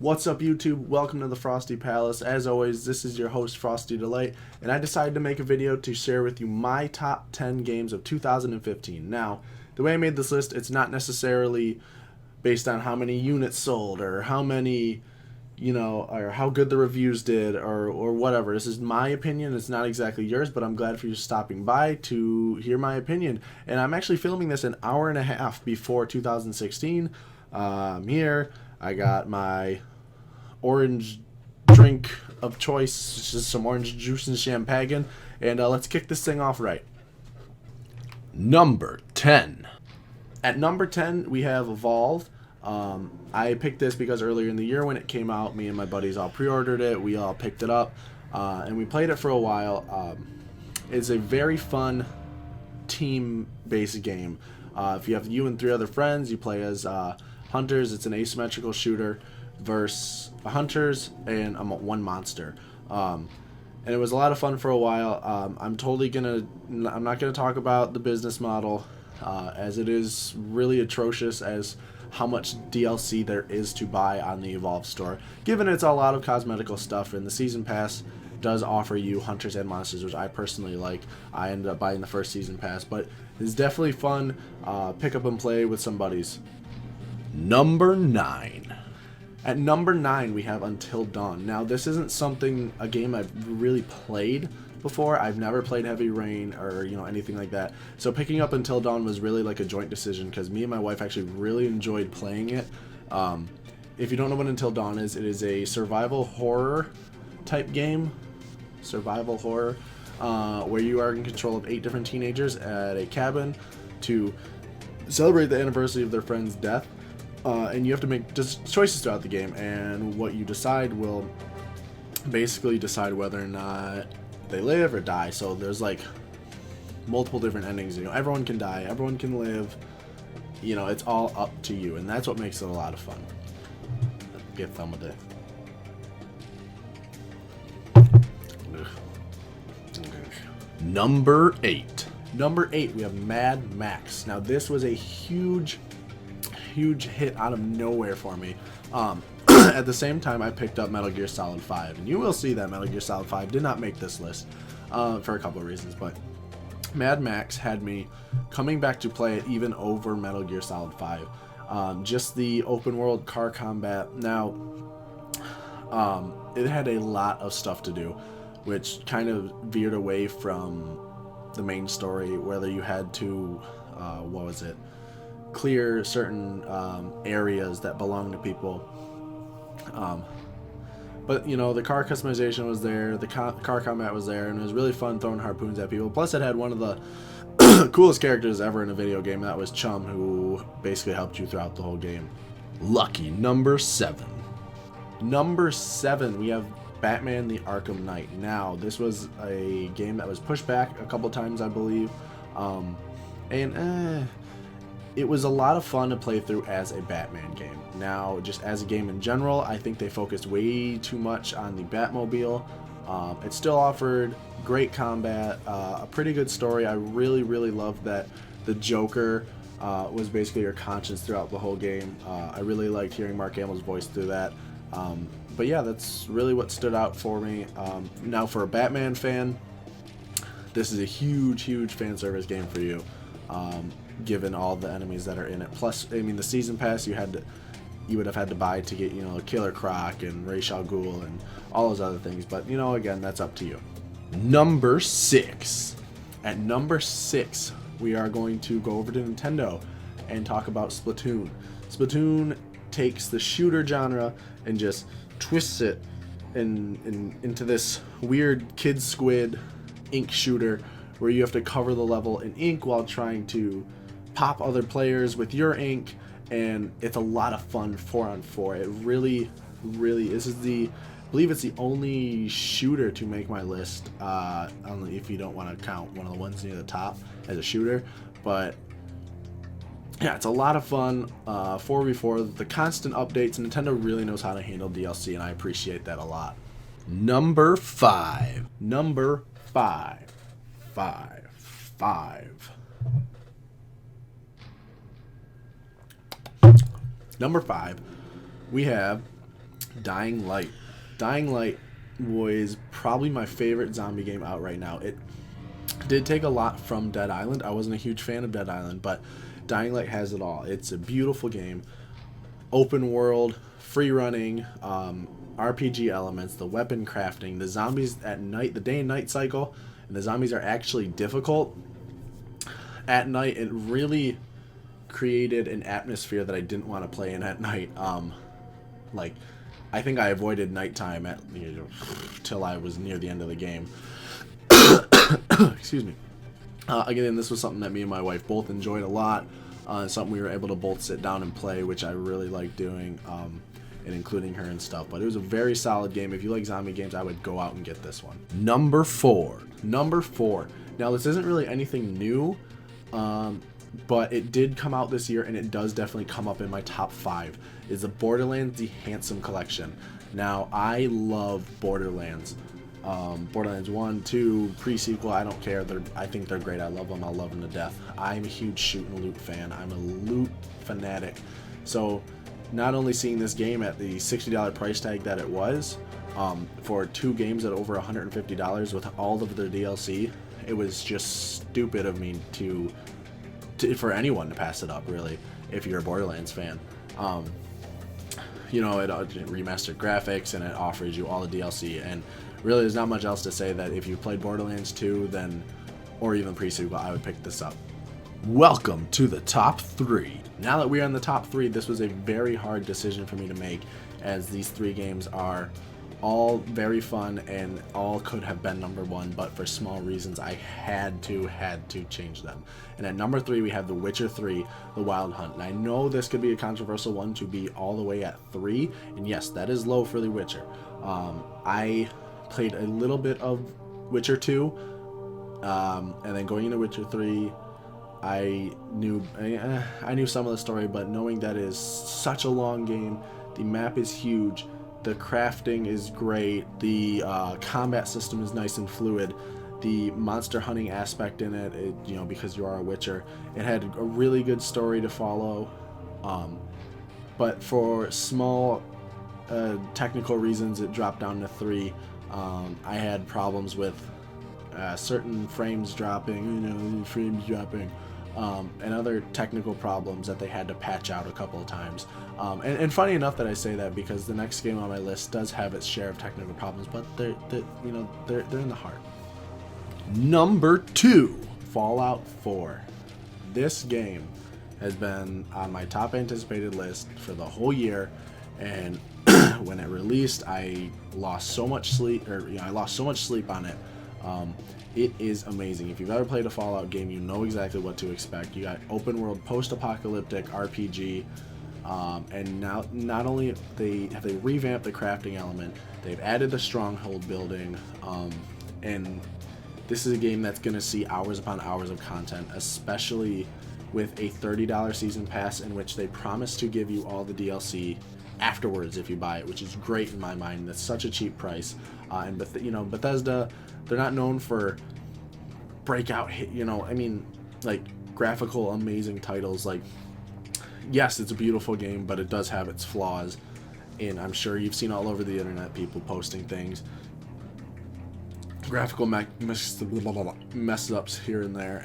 What's up, YouTube? Welcome to the Frosty Palace. As always, this is your host, Frosty Delight, and I decided to make a video to share with you my top 10 games of 2015. Now, the way I made this list, it's not necessarily based on how many units sold or how many, or how good the reviews did or whatever. This is my opinion. It's not exactly yours, but I'm glad for you stopping by to hear my opinion. And I'm actually filming this an hour and a half before 2016. Here, I got my orange drink of choice. It's just some orange juice and champagne. And let's kick this thing off right. Number 10. At number 10, we have Evolve. I picked this because earlier in the year when it came out, me and my buddies all pre-ordered it. We all picked it up, and we played it for a while. It's a very fun team-based game. If you have you and 3 other friends, you play as hunters. It's an asymmetrical shooter versus hunters and one monster. And it was a lot of fun for a while. I'm not gonna talk about the business model, as it is really atrocious as how much DLC there is to buy on the Evolve store, given it's a lot of cosmetical stuff, and the season pass does offer you hunters and monsters, which I personally like. I ended up buying the first season pass, but it's definitely fun. Pick up and play with some buddies. Number 9. At number 9, we have Until Dawn. Now, this isn't a game I've really played before. I've never played Heavy Rain or anything like that. So picking up Until Dawn was really like a joint decision because me and my wife actually really enjoyed playing it. If you don't know what Until Dawn is, it is a survival horror type game. Survival horror, where you are in control of 8 different teenagers at a cabin to celebrate the anniversary of their friend's death. And you have to make choices throughout the game, and what you decide will basically decide whether or not they live or die. So there's like multiple different endings. Everyone can die, everyone can live. It's all up to you, and that's what makes it a lot of fun. Get fun with it. Number 8. Number 8, we have Mad Max. Now, this was a huge hit out of nowhere for me. At the same time, I picked up Metal Gear Solid 5, and you will see that Metal Gear Solid 5 did not make this list for a couple of reasons, but Mad Max had me coming back to play it even over Metal Gear Solid 5. Just the open world car combat. Now, it had a lot of stuff to do, which kind of veered away from the main story, whether you had to, clear certain areas that belong to people. But the car customization was there, the car combat was there, and it was really fun throwing harpoons at people. Plus, it had one of the coolest characters ever in a video game. That was Chum, who basically helped you throughout the whole game. Lucky number 7. Number 7, we have Batman: The Arkham Knight. Now, this was a game that was pushed back a couple times, I believe, it was a lot of fun to play through as a Batman game. Now, just as a game in general, I think they focused way too much on the Batmobile. It still offered great combat, a pretty good story. I really loved that the Joker was basically your conscience throughout the whole game. I really liked hearing Mark Hamill's voice through that. But yeah, that's really what stood out for me. Now, for a Batman fan, this is a huge fan service game for you. Given all the enemies that are in it. Plus, the season pass you would have had to buy to get, Killer Croc and Ra's al Ghul and all those other things. But, again, that's up to you. Number 6. At number 6, we are going to go over to Nintendo and talk about Splatoon. Splatoon takes the shooter genre and just twists it into this weird kid squid ink shooter where you have to cover the level in ink while trying to pop other players with your ink, and it's a lot of fun 4-on-4. It really this is I believe it's the only shooter to make my list, only if you don't want to count one of the ones near the top as a shooter. But yeah, it's a lot of fun. 4v4, the constant updates. Nintendo really knows how to handle DLC, and I appreciate that a lot. Number 5. Number 5. Number 5, we have Dying Light. Dying Light was probably my favorite zombie game out right now. It did take a lot from Dead Island. I wasn't a huge fan of Dead Island, but Dying Light has it all. It's a beautiful game. Open world, free running, RPG elements, the weapon crafting, the zombies at night, the day and night cycle, and the zombies are actually difficult at night. It really created an atmosphere that I didn't want to play in at night. Like, I think I avoided nighttime till I was near the end of the game. Excuse me. Again, this was something that me and my wife both enjoyed a lot. Something we were able to both sit down and play, which I really like doing, and including her and stuff. But it was a very solid game. If you like zombie games, I would go out and get this one. Number 4. Now, this isn't really anything new, but it did come out this year, and it does definitely come up in my top 5. Is the Borderlands The Handsome Collection. Now, I love Borderlands. Borderlands 1, 2, pre-sequel, I don't care. I think they're great. I love them. I'll love them to death. I'm a huge shoot and loot fan. I'm a loot fanatic. So, not only seeing this game at the $60 price tag that it was, for 2 games at over $150 with all of their DLC, it was just stupid of me for anyone to pass it up, really, if you're a Borderlands fan. It remastered graphics, and it offers you all the DLC, and really there's not much else to say that if you played Borderlands 2, then, or even pre-sequel, I would pick this up. Welcome to the top 3. Now that we're in the top 3, this was a very hard decision for me to make, as these 3 games are all very fun and all could have been number 1, but for small reasons I had to change them. And at number 3 we have The Witcher 3, The Wild Hunt. And I know this could be a controversial one to be all the way at 3, and yes, that is low for The Witcher. I played a little bit of Witcher 2, and then going into Witcher 3, I knew some of the story, but knowing that it is such a long game, the map is huge, the crafting is great, the combat system is nice and fluid, the monster hunting aspect in it, because you are a Witcher, it had a really good story to follow, but for small technical reasons it dropped down to 3. I had problems with certain frames dropping, and other technical problems that they had to patch out a couple of times. And funny enough that I say that, because the next game on my list does have its share of technical problems, but they're in the heart. Number 2, Fallout 4. This game has been on my top anticipated list for the whole year, and when it released, I lost so much sleep on it. It is amazing. If you've ever played a Fallout game, you know exactly what to expect. You got open world, post-apocalyptic RPG, and now not only have they revamped the crafting element, they've added the stronghold building, and this is a game that's going to see hours upon hours of content, especially with a $30 season pass in which they promise to give you all the DLC afterwards if you buy it, which is great in my mind. That's such a cheap price. And Bethesda, they're not known for breakout hit, graphical amazing titles. Like, yes, it's a beautiful game, but it does have its flaws, and I'm sure you've seen all over the internet people posting things, graphical mess ups here and there,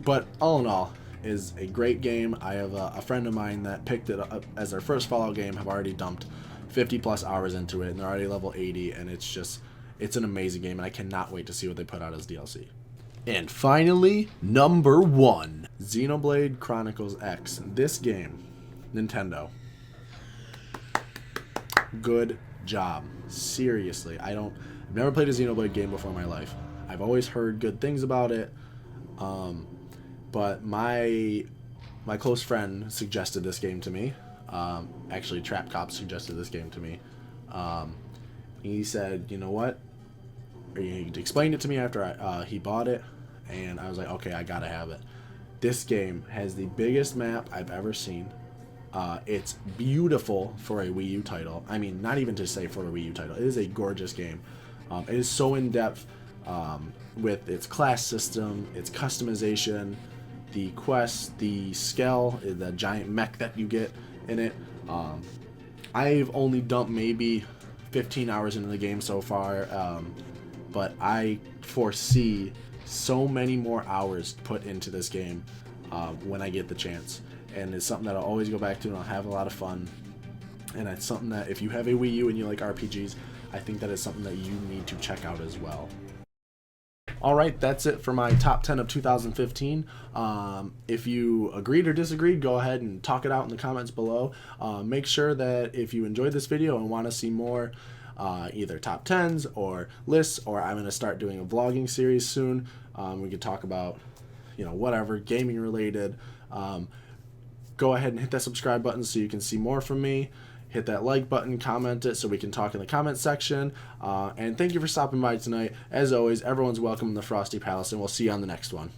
but all in all, is a great game. I have a friend of mine that picked it up as their first Fallout game, have already dumped 50 plus hours into it, and they're already level 80, and it's an amazing game, and I cannot wait to see what they put out as DLC. And finally, number 1, Xenoblade Chronicles X. This game, Nintendo, good job. Seriously, I've never played a Xenoblade game before in my life. I've always heard good things about it, but my close friend suggested this game to me. Actually, Trap Cop suggested this game to me. He said, you know what? He explained it to me after he bought it, and I was like, okay, I gotta have it. This game has the biggest map I've ever seen. It's beautiful for a Wii U title. I mean, not even to say for a Wii U title. It is a gorgeous game. It is so in-depth with its class system, its customization, the quests, the Skell, the giant mech that you get in it. I've only dumped maybe 15 hours into the game so far, but I foresee so many more hours put into this game when I get the chance. And it's something that I'll always go back to, and I'll have a lot of fun. And it's something that if you have a Wii U and you like RPGs, I think that is something that you need to check out as well. Alright, that's it for my top 10 of 2015. If you agreed or disagreed, go ahead and talk it out in the comments below. Make sure that if you enjoyed this video and want to see more either top 10s or lists, or I'm going to start doing a vlogging series soon. We could talk about, whatever, gaming related. Go ahead and hit that subscribe button so you can see more from me. Hit that like button, comment it so we can talk in the comment section. And thank you for stopping by tonight. As always, everyone's welcome in the Frosty Palace, and we'll see you on the next one.